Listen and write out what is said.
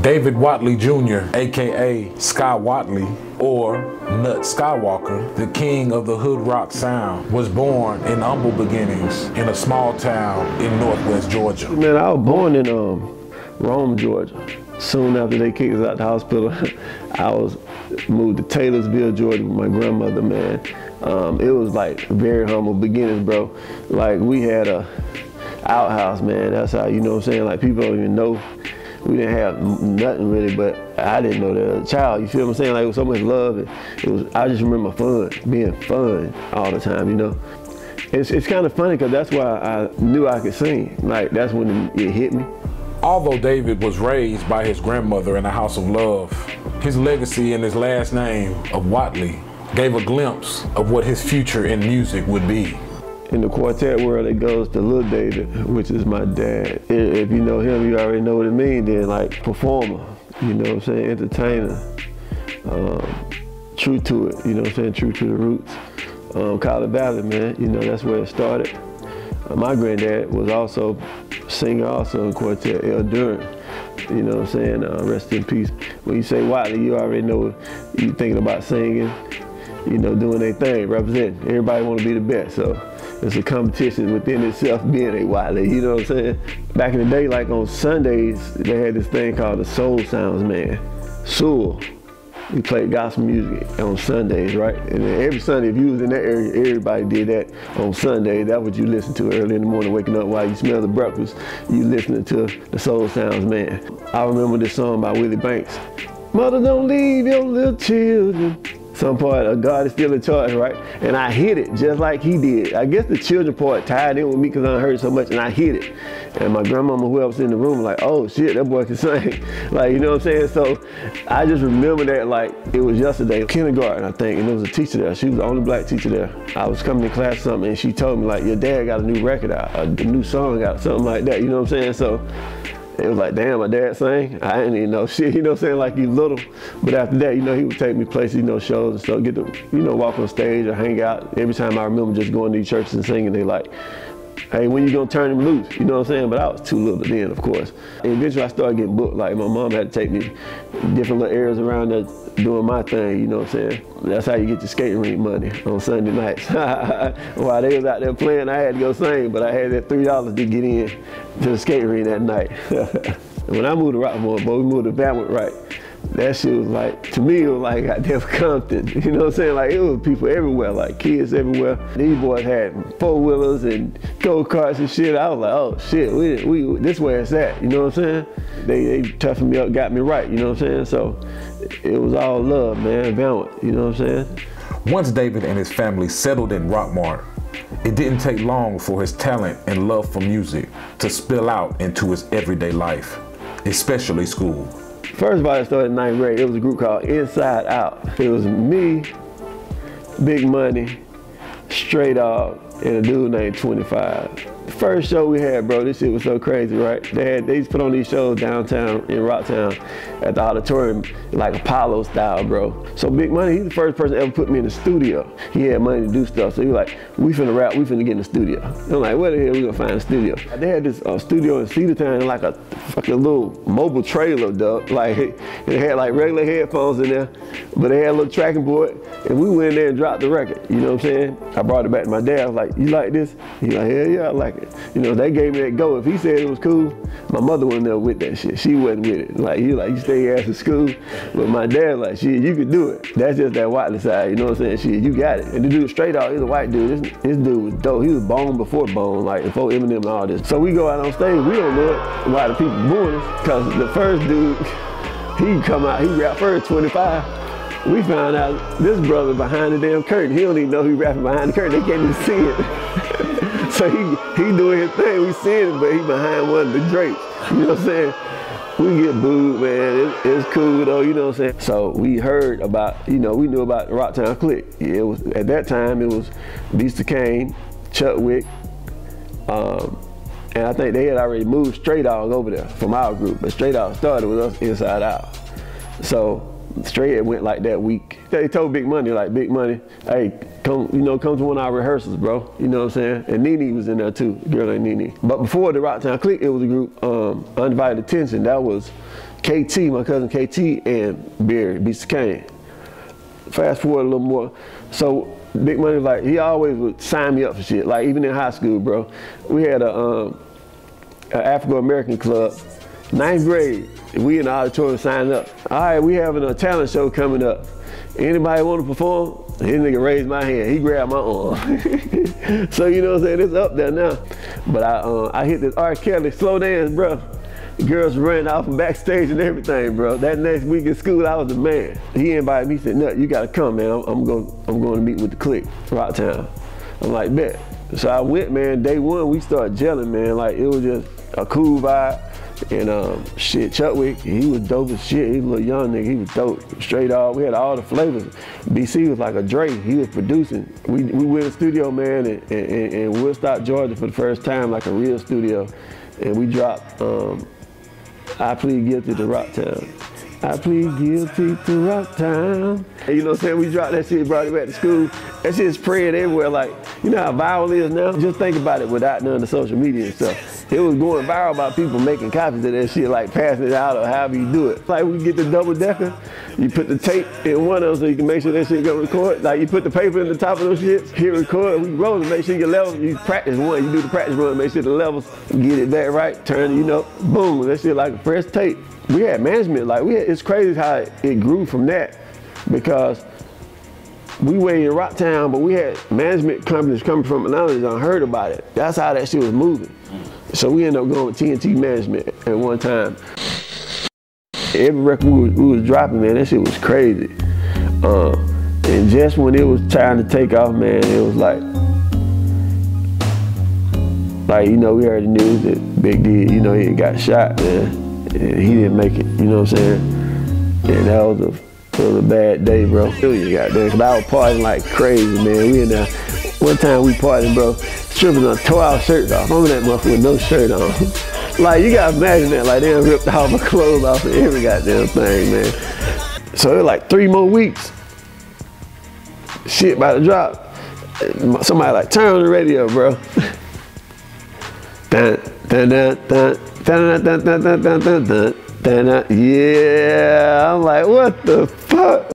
David Whatley Jr., aka Sky Whatley, or Nut Skywalker, the king of the hood rock sound, was born in humble beginnings in a small town in northwest Georgia. Man, I was born in Rome, Georgia. Soon after they kicked us out the hospital, I was moved to Taylorsville, Georgia with my grandmother, man. It was like very humble beginnings, bro. Like we had a outhouse, man. That's how, you know what I'm saying? Like people don't even know. We didn't have nothing really, but I didn't know that as a child. You feel what I'm saying? Like it was so much love. And I just remember fun, being fun all the time, you know? It's kind of funny because that's why I knew I could sing. Like that's when it hit me. Although David was raised by his grandmother in a house of love, his legacy and his last name of Whatley gave a glimpse of what his future in music would be. In the quartet world, it goes to Lil David, which is my dad. If you know him, you already know what it means then, like performer, you know what I'm saying, entertainer, true to it, you know what I'm saying, true to the roots. Collar Valley, man, you know, that's where it started. My granddad was also a singer, also in quartet, El Duran, you know what I'm saying, rest in peace. When you say Whatley, you already know you thinking about singing, you know, doing their thing, representing. Everybody want to be the best, so it's a competition within itself being a Whatley, you know what I'm saying? Back in the day, like on Sundays, they had this thing called the Soul Sounds, man. Soul. We played gospel music on Sundays, right? And then every Sunday, if you was in that area, everybody did that on Sunday. That's what you listen to early in the morning, waking up while you smell the breakfast. You listening to the Soul Sounds, man. I remember this song by Willie Banks. Mother, don't leave your little children. Some part of God is still in charge, right? And I hit it just like he did. I guess the children part tied in with me because I heard so much and I hit it. And my grandmama, whoever was in the room, like, oh shit, that boy can sing. Like, you know what I'm saying? So I just remember that like it was yesterday, kindergarten, I think, and there was a teacher there. She was the only black teacher there. I was coming to class or something and she told me like, your dad got a new record out, a new song out, something like that, you know what I'm saying? So it was like, damn, my dad sang? I didn't even know shit, you know what I'm saying, like he's little. But after that, you know, he would take me places, you know, shows and stuff, get to, you know, walk on stage or hang out. Every time I remember just going to these churches and singing, they like, hey, when you gonna turn him loose? You know what I'm saying? But I was too little then, of course. And eventually I started getting booked. Like my mom had to take me different little areas around there doing my thing, you know what I'm saying? That's how you get your skating rink money on Sunday nights. While they was out there playing, I had to go sing, but I had that $3 to get in to the skating rink that night. When I moved to Rocktown, we moved to Bamwood, right? That shit was like, to me, it was like goddamn Compton. You know what I'm saying? Like, it was people everywhere, like kids everywhere. These boys had four-wheelers and go-karts and shit. I was like, oh shit, this where it's at, you know what I'm saying? They toughened me up, got me right, you know what I'm saying? So it was all love, man, Bamwood, you know what I'm saying? Once David and his family settled in Rockmart, it didn't take long for his talent and love for music to spill out into his everyday life, especially school. First of all, I started in 9th grade. It was a group called Inside Out. It was me, Big Money, Straight Dog, and a dude named 25. The first show we had, bro, this shit was so crazy, right? They used to put on these shows downtown in Rocktown at the auditorium, like Apollo style, bro. So Big Money, he's the first person ever put me in the studio. He had money to do stuff, so he was like, we finna rap, we finna get in the studio. I'm like, where the hell we gonna find a studio? They had this studio in Cedartown, like a fucking little mobile trailer, dog. Like, it had like regular headphones in there, but they had a little tracking board, and we went in there and dropped the record, you know what I'm saying? I brought it back to my dad, I was like, you like this? He like, hell yeah, I like it. You know, they gave me that go. If he said it was cool, my mother wasn't there with that shit. She wasn't with it. Like, you stay your ass in school. But my dad like, shit, you could do it. That's just that Whatley side, you know what I'm saying? Shit, you got it. And the dude straight out, he's a white dude. This dude was dope. He was Bone before Bone, like before Eminem and all this. So we go out on stage, we don't know it, why the people booing us, because the first dude, he come out, he rap first, 25. We found out this brother behind the damn curtain. He don't even know he rapping behind the curtain. They can't even see it. So he doing his thing. We seeing it, but he behind one of the drapes. You know what I'm saying? We get booed, man. It's cool though, you know what I'm saying? So we heard about, you know, we knew about the Rocktown Clique. It was, at that time, it was Beast Kane, Chuck Wick, and I think they had already moved Straight Dog over there from our group, but Straight Dog started with us Inside Out. So Straight went like that week. They told Big Money, like, Big Money, hey, come to one of our rehearsals, bro. You know what I'm saying? And Nene was in there too, a girl named Nene. But before the Rocktown Clique, it was a group, Undivided Attention. That was KT, my cousin KT, and Barry, Beast Kane. Fast forward a little more. So Big Money, like, he always would sign me up for shit. Like, even in high school, bro. We had a African-American club, 9th grade. We in the auditorium signing up. All right, we having a talent show coming up. Anybody want to perform? His nigga raised my hand. He grabbed my arm. So, you know what I'm saying? It's up there now. But I hit this R. Kelly slow dance, bro. The girls running off from backstage and everything, bro. That next week in school, I was the man. He invited me, he said, "Nut, you gotta come, man. I'm going to meet with the clique, Rocktown." I'm like, bet. So I went, man. Day one, we started gelling, man. Like, it was just a cool vibe. And shit, Chuckwick, he was dope as shit. He was a little young nigga, he was dope. Straight off, we had all the flavors. BC was like a Dre, he was producing. We went in the studio, man, in Woodstock, Georgia for the first time, like a real studio. And we dropped I Plead Guilty to Rocktown. I plead guilty to Rocktown. And you know what I'm saying? We dropped that shit, brought it back to school. That shit's spread everywhere. Like, you know how viral it is now? Just think about it without none of the social media and stuff. It was going viral about people making copies of that shit, like passing it out or however you do it. Like, we get the double decker, you put the tape in one of them so you can make sure that shit go record. Like, you put the paper in the top of those shits, hit record, we roll it, make sure your levels, you practice one, you do the practice run, make sure the levels, get it back right, turn it, you know, boom, that shit like a fresh tape. We had management, like, it's crazy how it grew from that, because we were in Rocktown, but we had management companies coming from Atlanta that heard about it. That's how that shit was moving. So we ended up going with TNT management at one time. Every record we was dropping, man, that shit was crazy. And just when it was time to take off, man, it was like, you know, we heard the news that Big D, you know, he got shot, man. And he didn't make it, you know what I'm saying? And that was a bad day, bro. Really, goddamn, cause I was partying like crazy, man. We in there, one time we partying, bro, strippers tore our shirts off. I'm in that motherfucker with no shirt on. Like, you gotta imagine that, like, they done ripped all my clothes off of every goddamn thing, man. So it was like 3 more weeks. Shit about to drop. Somebody like, turn on the radio, bro. Dun, dun, dun, dun. Dun, dun, dun, dun, dun, dun, dun, dun, dun. Yeah, I'm like, what the fuck?